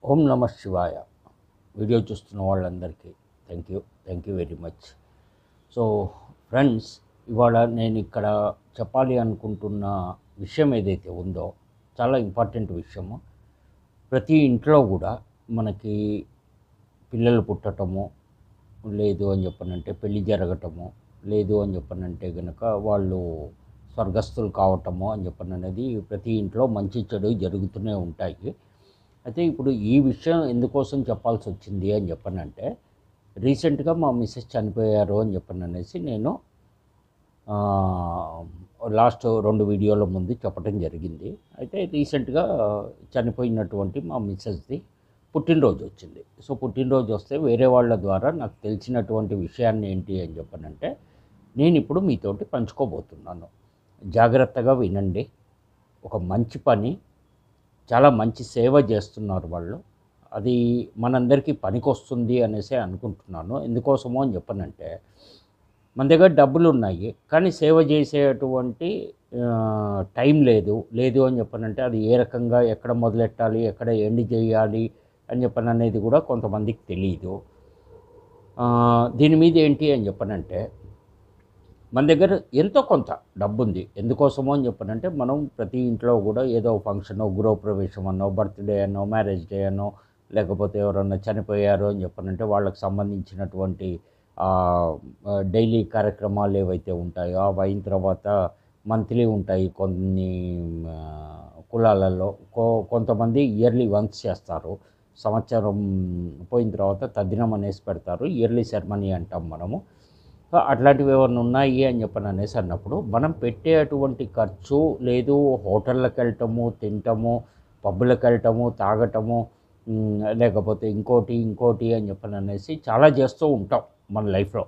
ఓం నమ శివాయ. వీడియో చూస్తున్న వాళ్ళందరికీ thank you very much. So friends, ఇవాళ నేను ఇక్కడ చెప్పాలి అనుకుంటున్న విషయం ఏదైతే ఉందో చాలా ఇంపార్టెంట్ విషయము. ప్రతి ఇంట్లో కూడా మనకి పిల్లలు పుట్టటము, లేదు అని చెప్పనంటే పెళ్ళి జరగటము, లేదు అని చెప్పనంటే కనుక వాళ్ళు స్వర్గస్థులు కావటము అని చెప్పననేది ప్రతి ఇంట్లో మంచి చెడు జరుగుతూనే ఉంటాయి. అయితే ఇప్పుడు ఈ విషయం ఎందుకోసం చెప్పాల్సి వచ్చింది అని చెప్పనంటే, రీసెంట్గా మా మిస్సెస్ చనిపోయారు అని చెప్పననేసి నేను లాస్ట్ 2 వీడియోల ముందు చెప్పడం జరిగింది. అయితే రీసెంట్గా చనిపోయినటువంటి మా మిస్సెస్ది పుట్టినరోజు వచ్చింది. సో పుట్టినరోజు వస్తే వేరే వాళ్ళ ద్వారా నాకు తెలిసినటువంటి విషయాన్ని ఏంటి అని చెప్పనంటే నేను ఇప్పుడు మీతోటి పంచుకోబోతున్నాను. జాగ్రత్తగా వినండి. ఒక మంచి పని, చాలా మంచి సేవ చేస్తున్నారు వాళ్ళు. అది మనందరికీ పనికొస్తుంది అనేసి అనుకుంటున్నాను. ఎందుకోసమో అని చెప్పనంటే, మన దగ్గర డబ్బులున్నాయి కానీ సేవ చేసేటువంటి టైం లేదు అని చెప్పనంటే అది ఏ రకంగా ఎక్కడ మొదలెట్టాలి, ఎక్కడ ఎండ్ చేయాలి అని చెప్పననేది కూడా కొంతమందికి తెలియదు. దీని మీద ఏంటి అని చెప్పనంటే, మన దగ్గర ఎంతో కొంత డబ్బు ఉంది. ఎందుకోసమో అని చెప్పనంటే, మనం ప్రతి ఇంట్లో కూడా ఏదో ఫంక్షనో, గృహప్రవేశం అనో, బర్త్డే అనో, మ్యారేజ్ డే అనో, లేకపోతే ఎవరన్నా చనిపోయారు అని చెప్పనంటే వాళ్ళకి సంబంధించినటువంటి డైలీ కార్యక్రమాలు ఏవైతే ఉంటాయో అవి అయిన తర్వాత మంత్లీ ఉంటాయి కొన్ని కులాలలో. కొంతమంది ఇయర్లీ వన్స్ చేస్తారు. సంవత్సరం పోయిన తర్వాత తద్దినం అనేసి పెడతారు. ఇయర్లీ సెరమనీ అంటాం మనము. సో అట్లాంటివి ఏమన్నా ఉన్నాయి అని చెప్పననేసి అన్నప్పుడు మనం పెట్టేటువంటి ఖర్చు, లేదు హోటళ్ళకి వెళ్ళటము, తినటము, పబ్బులకు వెళ్ళటము, తాగటము, లేకపోతే ఇంకోటి అని చెప్పననేసి చాలా చేస్తూ ఉంటాం మన లైఫ్లో.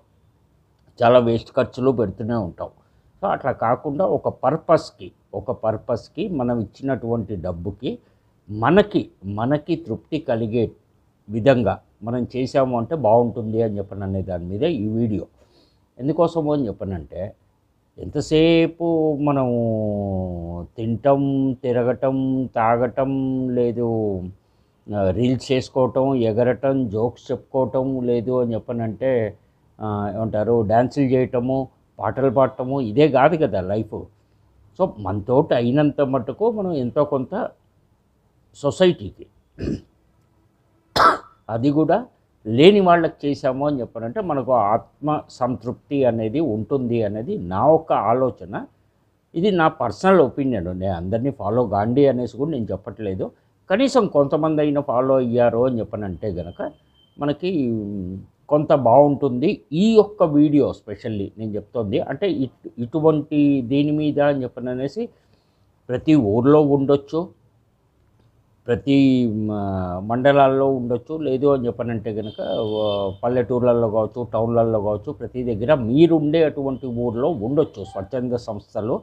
చాలా వేస్ట్ ఖర్చులు పెడుతూనే ఉంటాం. సో అట్లా కాకుండా ఒక పర్పస్కి మనం ఇచ్చినటువంటి డబ్బుకి మనకి తృప్తి కలిగే విధంగా మనం చేసాము అంటే బాగుంటుంది అని చెప్పననే దాని మీద ఈ వీడియో. ఎందుకోసమో అని చెప్పనంటే, ఎంతసేపు మనం తినటం, తిరగటం, తాగటం, లేదు రీల్స్ చేసుకోవటం, ఎగరటం, జోక్స్ చెప్పుకోవటం, లేదు అని చెప్పనంటే ఏమంటారు డ్యాన్సులు చేయటము, పాటలు పాడటము, ఇదే కాదు కదా లైఫ్. సో మనతోటి అయినంత మటుకు మనం ఎంతో కొంత సొసైటీకి, అది కూడా లేని వాళ్ళకి చేశాము అని చెప్పనంటే మనకు ఆత్మ సంతృప్తి అనేది ఉంటుంది అనేది నా ఒక ఆలోచన. ఇది నా పర్సనల్ ఒపీనియన్. నేను అందరినీ ఫాలో గాండి అనేసి కూడా నేను చెప్పట్లేదు. కనీసం కొంతమంది అయినా ఫాలో అయ్యారు అని చెప్పనంటే గనక మనకి కొంత బాగుంటుంది. ఈ యొక్క వీడియో స్పెషల్లీ నేను చెప్తోంది అంటే ఇటువంటి దీని మీద అని చెప్పననేసి ప్రతి ఊర్లో ఉండొచ్చు, ప్రతి మండలాల్లో ఉండొచ్చు, లేదు అని చెప్పనంటే కనుక పల్లెటూర్లలో కావచ్చు, టౌన్లలో కావచ్చు, ప్రతి దగ్గర మీరుండే అటువంటి ఊర్లో ఉండొచ్చు స్వచ్ఛంద సంస్థలు,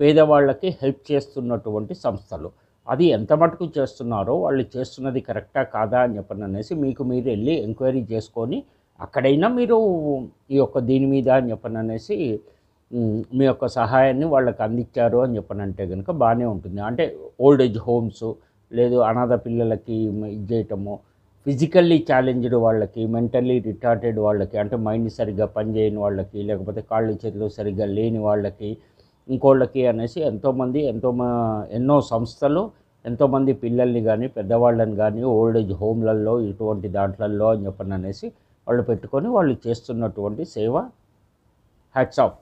పేదవాళ్ళకి హెల్ప్ చేస్తున్నటువంటి సంస్థలు. అది ఎంత మటుకు చేస్తున్నారో, వాళ్ళు చేస్తున్నది కరెక్టా కాదా అని చెప్పననేసి మీకు మీరు వెళ్ళి ఎంక్వైరీ చేసుకొని అక్కడైనా మీరు ఈ యొక్క దీని మీద అని చెప్పననేసి మీ యొక్క సహాయాన్ని వాళ్ళకి అందించారు అని చెప్పనంటే కనుక బాగానే ఉంటుంది. అంటే ఓల్డ్ ఏజ్ హోమ్స్, లేదు అనాథ పిల్లలకి ఇది చేయటము, ఫిజికల్లీ ఛాలెంజ్డ్ వాళ్ళకి, మెంటల్లీ రిటార్టెడ్ వాళ్ళకి, అంటే మైండ్ సరిగ్గా పనిచేయని వాళ్ళకి, లేకపోతే కాళ్ళు చేతులు సరిగ్గా లేని వాళ్ళకి, ఇంకోళ్ళకి అనేసి ఎన్నో సంస్థలు ఎంతోమంది పిల్లల్ని కానీ పెద్దవాళ్ళని కానీ ఓల్డ్ ఏజ్ హోమ్లలో ఇటువంటి దాంట్లలో అని చెప్పననేసి వాళ్ళు పెట్టుకొని వాళ్ళు చేస్తున్నటువంటి సేవ హ్యాట్స్ ఆఫ్.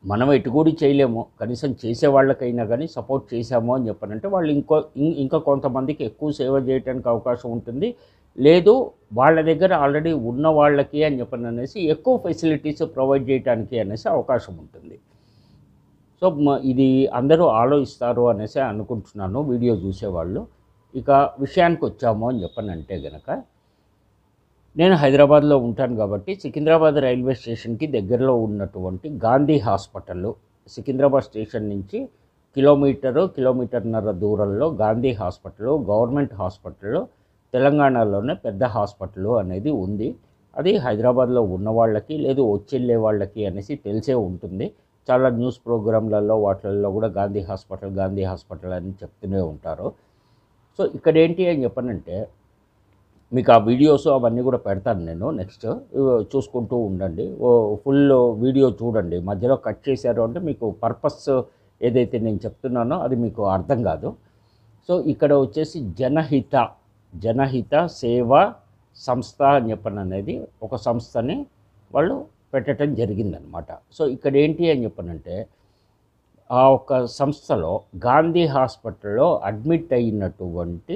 మనం ఎటు కూడా చేయలేము, కనీసం చేసేవాళ్ళకైనా కానీ సపోర్ట్ చేశాము అని చెప్పనంటే వాళ్ళు ఇంకా కొంతమందికి ఎక్కువ సేవ చేయడానికి అవకాశం ఉంటుంది. లేదు వాళ్ళ దగ్గర ఆల్రెడీ ఉన్న వాళ్ళకి అని చెప్పననేసి ఎక్కువ ఫెసిలిటీస్ ప్రొవైడ్ చేయడానికి అనేసి అవకాశం ఉంటుంది. సో ఇది అందరూ ఆలోచిస్తారు అనేసి అనుకుంటున్నాను వీడియో చూసేవాళ్ళు. ఇక విషయానికి వచ్చాము అని చెప్పనంటే గనక, నేను హైదరాబాద్లో ఉంటాను కాబట్టి సికింద్రాబాద్ రైల్వే స్టేషన్కి దగ్గరలో ఉన్నటువంటి గాంధీ హాస్పిటల్, సికింద్రాబాద్ స్టేషన్ నుంచి కిలోమీటర్న్నర దూరంలో గాంధీ హాస్పిటల్, గవర్నమెంట్ హాస్పిటల్, తెలంగాణలోనే పెద్ద హాస్పిటల్ అనేది ఉంది. అది హైదరాబాద్లో ఉన్న వాళ్ళకి, లేదు వచ్చి వాళ్ళకి అనేసి తెలిసే ఉంటుంది. చాలా న్యూస్ ప్రోగ్రాంలలో వాటిల్లో కూడా గాంధీ హాస్పిటల్ అని చెప్తూనే ఉంటారు. సో సో ఇక్కడ ఏంటి అని చెప్పనంటే మీకు ఆ వీడియోస్ అవన్నీ కూడా పెడతాను నేను నెక్స్ట్, చూసుకుంటూ ఉండండి. ఫుల్ వీడియో చూడండి. మధ్యలో కట్ చేశారు అంటే మీకు పర్పస్ ఏదైతే నేను చెప్తున్నానో అది మీకు అర్థం కాదు. సో ఇక్కడ వచ్చేసి జనహిత సేవా సంస్థ అని చెప్పననేది ఒక సంస్థని వాళ్ళు పెట్టడం జరిగిందనమాట. సో ఇక్కడ ఏంటి అని చెప్పనంటే ఆ ఒక సంస్థలో గాంధీ హాస్పిటల్లో అడ్మిట్ అయినటువంటి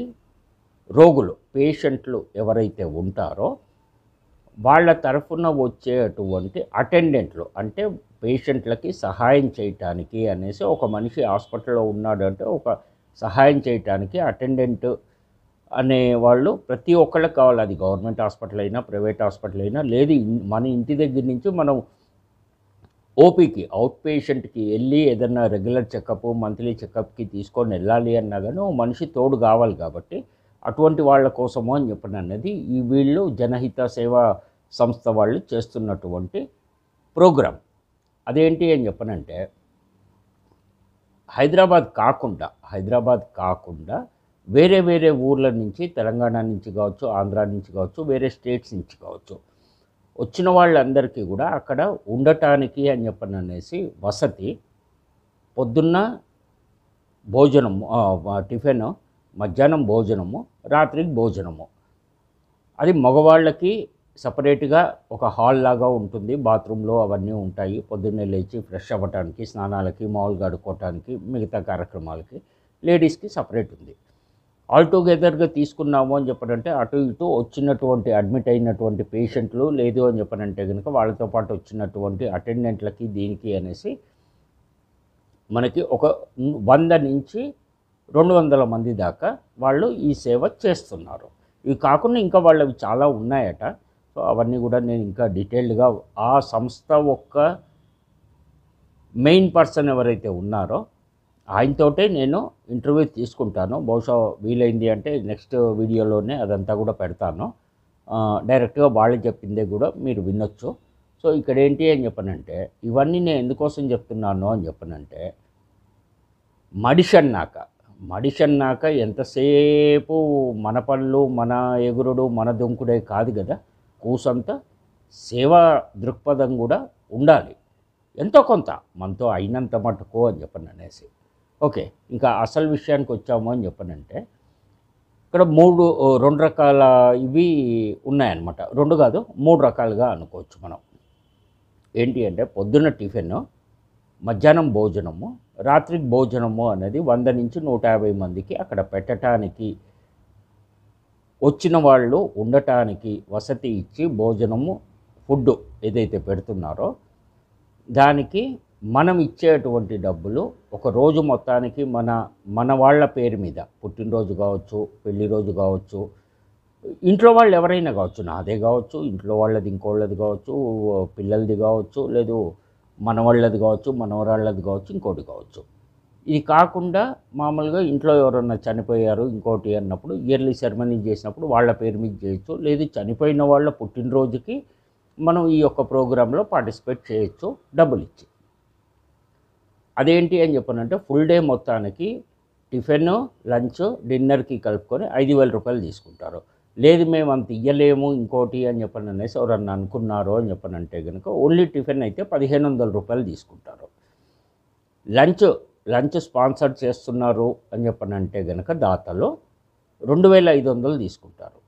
రోగులు, పేషెంట్లు ఎవరైతే ఉంటారో వాళ్ళ తరఫున వచ్చేటువంటి అటెండెంట్లు, అంటే పేషెంట్లకి సహాయం చేయటానికి అనేసి ఒక మనిషి హాస్పిటల్లో ఉన్నాడంటే ఒక సహాయం చేయటానికి అటెండెంట్ అనే వాళ్ళు ప్రతి ఒక్కళ్ళకి కావాలి. అది గవర్నమెంట్ హాస్పిటల్ అయినా ప్రైవేట్ హాస్పిటల్ అయినా, లేదు మన ఇంటి దగ్గర నుంచి మనం ఓపీకి అవుట్ పేషెంట్కి వెళ్ళి ఏదన్నా రెగ్యులర్ చెకప్ మంత్లీ చెకప్కి తీసుకొని వెళ్ళాలి అన్నా కానీ ఓ మనిషి తోడు కావాలి. కాబట్టి అటువంటి వాళ్ళ కోసము అని చెప్పిన అనేది ఈ వీళ్ళు జనహిత సేవా సంస్థ వాళ్ళు చేస్తున్నటువంటి ప్రోగ్రాం. అదేంటి అని చెప్పనంటే హైదరాబాద్ కాకుండా వేరే వేరే ఊర్ల నుంచి, తెలంగాణ నుంచి కావచ్చు, ఆంధ్రా నుంచి కావచ్చు, వేరే స్టేట్స్ నుంచి కావచ్చు, వచ్చిన వాళ్ళందరికీ కూడా అక్కడ ఉండటానికి అని చెప్పననేసి వసతి, పొద్దున్న భోజనము, టిఫిన్, మధ్యాహ్నం భోజనము, రాత్రికి భోజనము. అది మగవాళ్ళకి సపరేట్గా ఒక హాల్ లాగా ఉంటుంది, బాత్రూంలో అవన్నీ ఉంటాయి. పొద్దున్నే లేచి ఫ్రెష్ అవ్వటానికి, స్నానాలకి, మామూలుగా ఆడుకోవటానికి, మిగతా కార్యక్రమాలకి లేడీస్కి సపరేట్ ఉంది. ఆల్టుగెదర్గా తీసుకున్నాము అని చెప్పనంటే అటు ఇటు వచ్చినటువంటి అడ్మిట్ అయినటువంటి పేషెంట్లు, లేదు అని చెప్పనంటే కనుక వాళ్ళతో పాటు వచ్చినటువంటి అటెండెంట్లకి దీనికి అనేసి మనకి ఒక 100 నుంచి 200 మంది దాకా వాళ్ళు ఈ సేవ చేస్తున్నారు. ఇవి కాకుండా ఇంకా వాళ్ళవి చాలా ఉన్నాయట. సో అవన్నీ కూడా నేను ఇంకా డీటెయిల్డ్గా ఆ సంస్థ ఒక్క మెయిన్ పర్సన్ ఎవరైతే ఉన్నారో ఆయనతోటే నేను ఇంటర్వ్యూ తీసుకుంటాను. బహుశా వీలైంది అంటే నెక్స్ట్ వీడియోలోనే అదంతా కూడా పెడతాను. డైరెక్ట్గా వాళ్ళు చెప్పిందే కూడా మీరు వినొచ్చు. సో ఇక్కడ ఏంటి అని చెప్పనంటే ఇవన్నీ నేను ఎందుకోసం చెప్తున్నాను అని చెప్పనంటే మడిషన్నాక ఎంతసేపు మన పనులు, మన ఎగురుడు, మన దుంకుడే కాదు కదా, కూసంత సేవా దృక్పథం కూడా ఉండాలి. ఎంతో కొంత మనతో అయినంత మటుకు అని చెప్పననేసి. ఓకే, ఇంకా అసలు విషయానికి వచ్చాము అని చెప్పనంటే ఇక్కడ 2 రకాల ఇవి ఉన్నాయన్నమాట. 2 కాదు 3 రకాలుగా అనుకోవచ్చు మనం. ఏంటి అంటే పొద్దున్న టిఫిన్, మధ్యాహ్నం భోజనము, రాత్రికి భోజనము అనేది 100 నుంచి 150 మందికి అక్కడ పెట్టడానికి, వచ్చిన వాళ్ళు ఉండటానికి వసతి ఇచ్చి భోజనము, ఫుడ్ ఏదైతే పెడుతున్నారో దానికి మనం ఇచ్చేటువంటి డబ్బులు ఒక రోజు మొత్తానికి మన వాళ్ళ పేరు మీద, పుట్టినరోజు కావచ్చు, పెళ్లి రోజు కావచ్చు, ఇంట్లో వాళ్ళు ఎవరైనా కావచ్చు, నాదే కావచ్చు, ఇంట్లో వాళ్ళది ఇంకోళ్ళది కావచ్చు, పిల్లలది కావచ్చు, లేదు మనవాళ్ళది కావచ్చు, మనవరాళ్ళది కావచ్చు, ఇంకోటి కావచ్చు. ఇది కాకుండా మామూలుగా ఇంట్లో ఎవరన్నా చనిపోయారు ఇంకోటి అన్నప్పుడు ఇయర్లీ సెరమనీ చేసినప్పుడు వాళ్ళ పేరు మీద చేయొచ్చు, లేదు చనిపోయిన వాళ్ళ పుట్టినరోజుకి మనం ఈ యొక్క ప్రోగ్రాంలో పార్టిసిపేట్ చేయొచ్చు డబ్బులు ఇచ్చి. అదేంటి అని చెప్పనంటే ఫుల్ డే మొత్తానికి టిఫిన్, లంచ్, డిన్నర్కి కలుపుకొని 5,000 రూపాయలు తీసుకుంటారు. లేదు మేము అంత ఇయ్యలేము ఇంకోటి అని చెప్పననేసి ఎవరన్నా అనుకున్నారు అని చెప్పనంటే కనుక ఓన్లీ టిఫిన్ అయితే 1,500 రూపాయలు తీసుకుంటారు. లంచ్ స్పాన్సర్ చేస్తున్నారు అని చెప్పనంటే కనుక దాతలు 2,500 తీసుకుంటారు.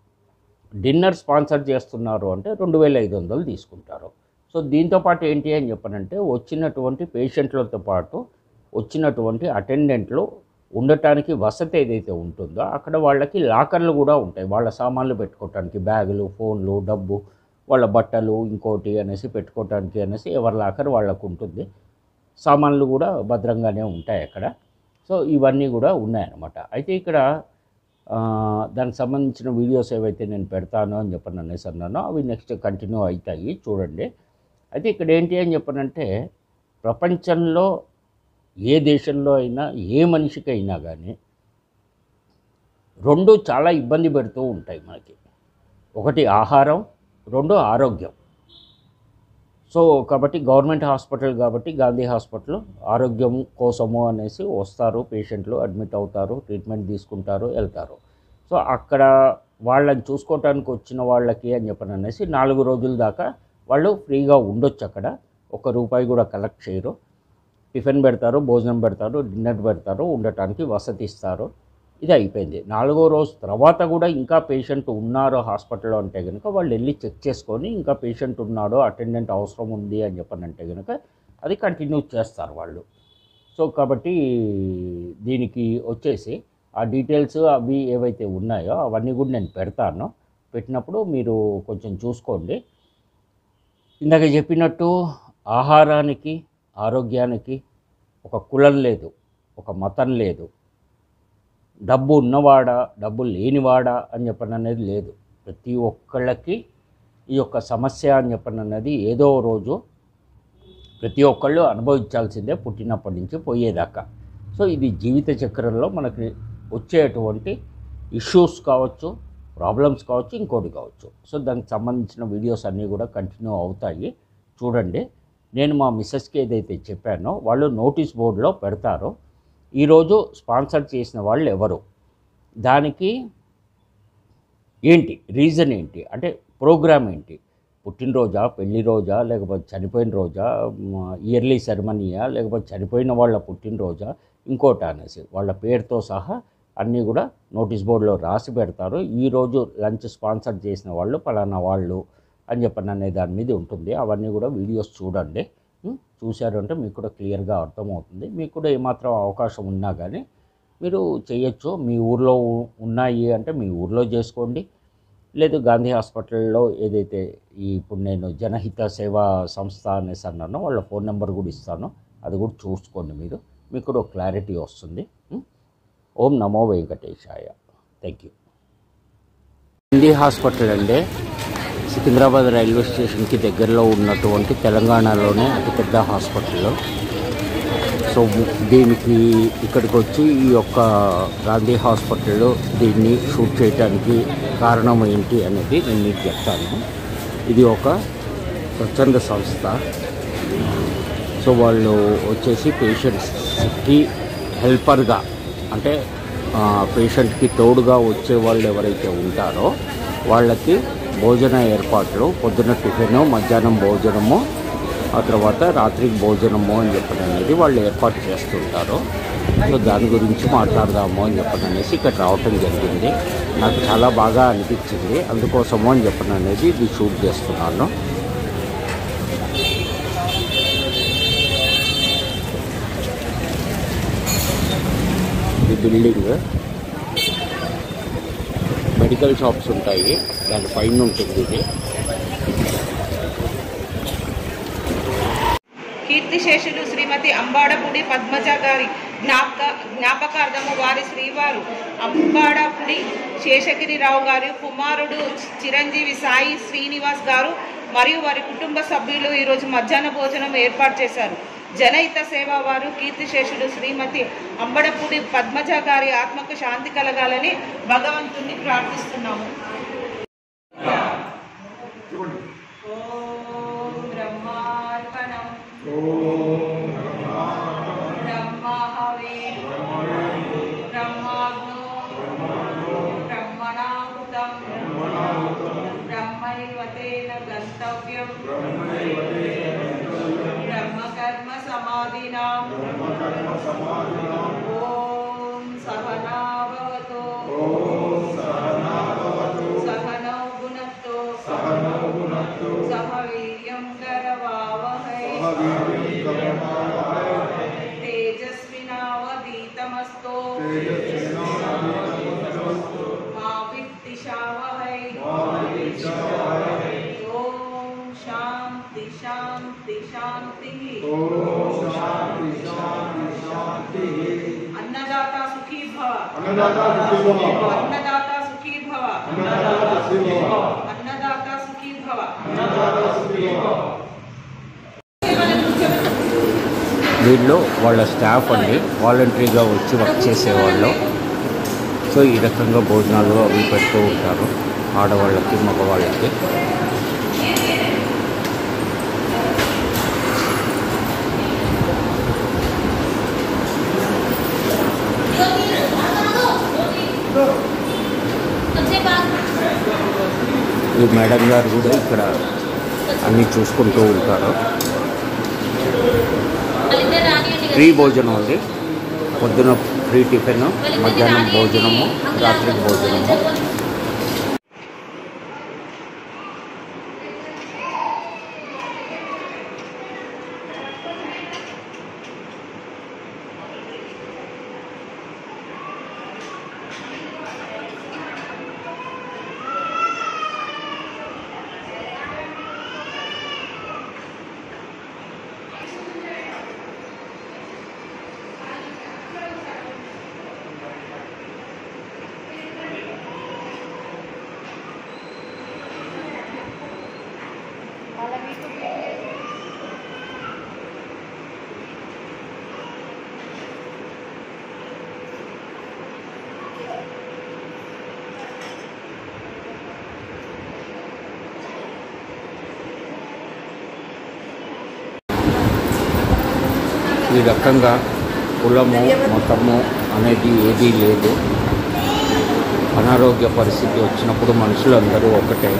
డిన్నర్ స్పాన్సర్ చేస్తున్నారు అంటే 2,500 తీసుకుంటారు. సో దీంతోపాటు ఏంటి అని చెప్పనంటే వచ్చినటువంటి పేషెంట్లతో పాటు వచ్చినటువంటి అటెండెంట్లు ఉండటానికి వసతి ఏదైతే ఉంటుందో అక్కడ వాళ్ళకి లాకర్లు కూడా ఉంటాయి. వాళ్ళ సామాన్లు పెట్టుకోవటానికి, బ్యాగులు, ఫోన్లు, డబ్బు, వాళ్ళ బట్టలు ఇంకోటి అనేసి పెట్టుకోవటానికి అనేసి ఎవరి లాకర్ వాళ్ళకు ఉంటుంది. సామాన్లు కూడా భద్రంగానే ఉంటాయి అక్కడ. సో ఇవన్నీ కూడా ఉన్నాయన్నమాట. అయితే ఇక్కడ దానికి సంబంధించిన వీడియోస్ ఏవైతే నేను పెడతానో అని చెప్పని అనేసి అన్నానో అవి నెక్స్ట్ కంటిన్యూ అవుతాయి, చూడండి. అయితే ఇక్కడ ఏంటి అని చెప్పనంటే ప్రపంచంలో ఏ దేశంలో అయినా ఏ మనిషికైనా కానీ 2 చాలా ఇబ్బంది పెడుతూ ఉంటాయి మనకి. ఒకటి ఆహారం, 2 ఆరోగ్యం. సో కాబట్టి గవర్నమెంట్ హాస్పిటల్ కాబట్టి గాంధీ హాస్పిటల్ ఆరోగ్యం కోసము అనేసి వస్తారు పేషెంట్లు, అడ్మిట్ అవుతారు, ట్రీట్మెంట్ తీసుకుంటారు, వెళ్తారు. సో అక్కడ వాళ్ళని చూసుకోవటానికి వచ్చిన వాళ్ళకి అని చెప్పననేసి 4 రోజుల దాకా వాళ్ళు ఫ్రీగా ఉండొచ్చు. అక్కడ ₹1 కూడా కలెక్ట్ చేయరు. టిఫిన్ పెడతారు, భోజనం పెడతారు, డిన్నర్ పెడతారు, ఉండటానికి వసతి ఇస్తారు. ఇది అయిపోయింది. 4వ రోజు తర్వాత కూడా ఇంకా పేషెంట్ ఉన్నారు హాస్పిటల్లో అంటే కనుక వాళ్ళు వెళ్ళి చెక్ చేసుకొని ఇంకా పేషెంట్ ఉన్నాడో, అటెండెంట్ అవసరం ఉంది అని చెప్పనంటే కనుక అది కంటిన్యూ చేస్తారు వాళ్ళు. సో కాబట్టి దీనికి వచ్చేసి ఆ డీటెయిల్స్ అవి ఏవైతే ఉన్నాయో అవన్నీ కూడా నేను పెడతాను. పెట్టినప్పుడు మీరు కొంచెం చూసుకోండి. ఇందాక చెప్పినట్టు ఆహారానికి, ఆరోగ్యానికి ఒక కులం లేదు, ఒక మతం లేదు, డబ్బు ఉన్నవాడా, డబ్బు లేనివాడా అని చెప్పననేది లేదు. ప్రతి ఒక్కళ్ళకి ఈ యొక్క సమస్య అని చెప్పనన్నది ఏదో రోజు ప్రతి ఒక్కళ్ళు అనుభవించాల్సిందే, పుట్టినప్పటి నుంచి పోయేదాకా. సో ఇది జీవిత చక్రంలో మనకి వచ్చేటువంటి ఇష్యూస్ కావచ్చు, ప్రాబ్లమ్స్ కావచ్చు, ఇంకోటి కావచ్చు. సో దానికి సంబంధించిన వీడియోస్ అన్నీ కూడా కంటిన్యూ అవుతాయి, చూడండి. నేను మా మిస్సెస్కి ఏదైతే చెప్పానో వాళ్ళు నోటీస్ బోర్డులో పెడతారో ఈరోజు స్పాన్సర్ చేసిన వాళ్ళు ఎవరు, దానికి ఏంటి రీజన్ ఏంటి, అంటే ప్రోగ్రామ్ ఏంటి, పుట్టినరోజా, పెళ్లి రోజా, లేకపోతే చనిపోయిన రోజా, ఇయర్లీ సెరమనీయా, లేకపోతే చనిపోయిన వాళ్ళ పుట్టినరోజా, ఇంకోటి అనేసి వాళ్ళ పేరుతో సహా అన్నీ కూడా నోటీస్ బోర్డులో రాసి పెడతారు. ఈరోజు లంచ్ స్పాన్సర్ చేసిన వాళ్ళు పలానా వాళ్ళు అని చెప్పని అనే దాని మీద ఉంటుంది. అవన్నీ కూడా వీడియోస్ చూడండి. చూశారు అంటే మీకు కూడా క్లియర్గా అర్థమవుతుంది. మీకు కూడా ఏమాత్రం అవకాశం ఉన్నా కానీ మీరు చేయొచ్చు. మీ ఊర్లో ఉన్నాయి అంటే మీ ఊర్లో చేసుకోండి. లేదు గాంధీ హాస్పిటల్లో ఏదైతే ఇప్పుడు నేను జనహిత సేవా సంస్థ అనేసి అన్నానో వాళ్ళ ఫోన్ నెంబర్ కూడా ఇస్తాను, అది కూడా చూసుకోండి. మీకు కూడా ఒక క్లారిటీ వస్తుంది. ఓం నమో వెంకటేశాయ. Thank you. గాంధీ హాస్పిటల్ అంటే సికింద్రాబాద్ రైల్వే స్టేషన్కి దగ్గరలో ఉన్నటువంటి తెలంగాణలోనే అతిపెద్ద హాస్పిటల్. సో దీనికి ఇక్కడికి వచ్చి ఈ యొక్క గాంధీ హాస్పిటల్లో దీన్ని షూట్ చేయడానికి కారణం ఏంటి అనేది నేను మీకు చెప్తాను. ఇది ఒక స్వచ్ఛంద సంస్థ. సో వాళ్ళు వచ్చేసి పేషెంట్స్కి హెల్పర్గా, అంటే పేషెంట్కి తోడుగా వచ్చే వాళ్ళు ఎవరైతే ఉంటారో వాళ్ళకి భోజన ఏర్పాట్లు, పొద్దున టిఫిను, మధ్యాహ్నం భోజనము, ఆ తర్వాత రాత్రికి భోజనము అని చెప్పడం అనేది వాళ్ళు ఏర్పాటు చేస్తుంటారు. సో దాని గురించి మాట్లాడదాము అని చెప్పడం అనేసి ఇక్కడ రావటం జరిగింది. నాకు చాలా బాగా అనిపించింది, అందుకోసము అని చెప్పడం అనేది ఇది షూట్ చేస్తున్నాను. ఈ బిల్డింగ్ మెడికల్ షాప్స్ ఉంటాయి, దాని పైన ఉంటుంది ఇది. కీర్తిశేషులు శ్రీమతి అంబాడపుడి పద్మజ గారి జ్ఞాపకార్థము వారి శ్రీవారు అంబాడపుడి శేషగిరిరావు గారి కుమారుడు చిరంజీవి సాయి శ్రీనివాస్ గారు మరియు వారి కుటుంబ సభ్యులు ఈరోజు మధ్యాహ్న భోజనం ఏర్పాటు చేశారు. జనహిత సేవ వారు కీర్తిశేషులు శ్రీమతి అంబడపూడి పద్మజ గారి ఆత్మకు శాంతి కలగాలని భగవంతుని ప్రార్థిస్తున్నాము. ఓం బ్రహ్మార్పణం బ్రహ్మహవే బ్రహ్మాగ్నో బ్రహ్మణాహుతం బ్రహ్మైవతేన గంతవ్యం బ్రహ్మకర్మ సమాధినాం. ఓం సహనా భవతు సహనౌ భునక్తు సహ వీర్యం కరవావహై తేజస్వినావధీతమస్తు మా విద్విషావహై. ఓం శాంతి శాంతి శాంతి. అన్నదాత సుఖీ భవ, అన్నదాత సుఖీ భవ, అన్నదాత సుఖీ భవ. వీళ్ళు వాళ్ళ స్టాఫ్ అండి, వాలంటరీగా వచ్చి వర్క్ చేసేవాళ్ళు. సో ఈ రకంగా భోజనాలు అవి పెడుతూ ఉంటారు ఆడవాళ్ళకి, మగవాళ్ళకి. ఈ మేడం గారు కూడా ఇక్కడ అన్నీ చూసుకుంటూ ఉంటారు. ఫ్రీ భోజనం ఉంది. పొద్దున ఫ్రీ టిఫిన్, మధ్యాహ్నం భోజనము, రాత్రికి భోజనము. ఈ రకంగా కులము మతము అనేది ఏదీ లేదు. అనారోగ్య పరిస్థితి వచ్చినప్పుడు మనుషులందరూ ఒకటే.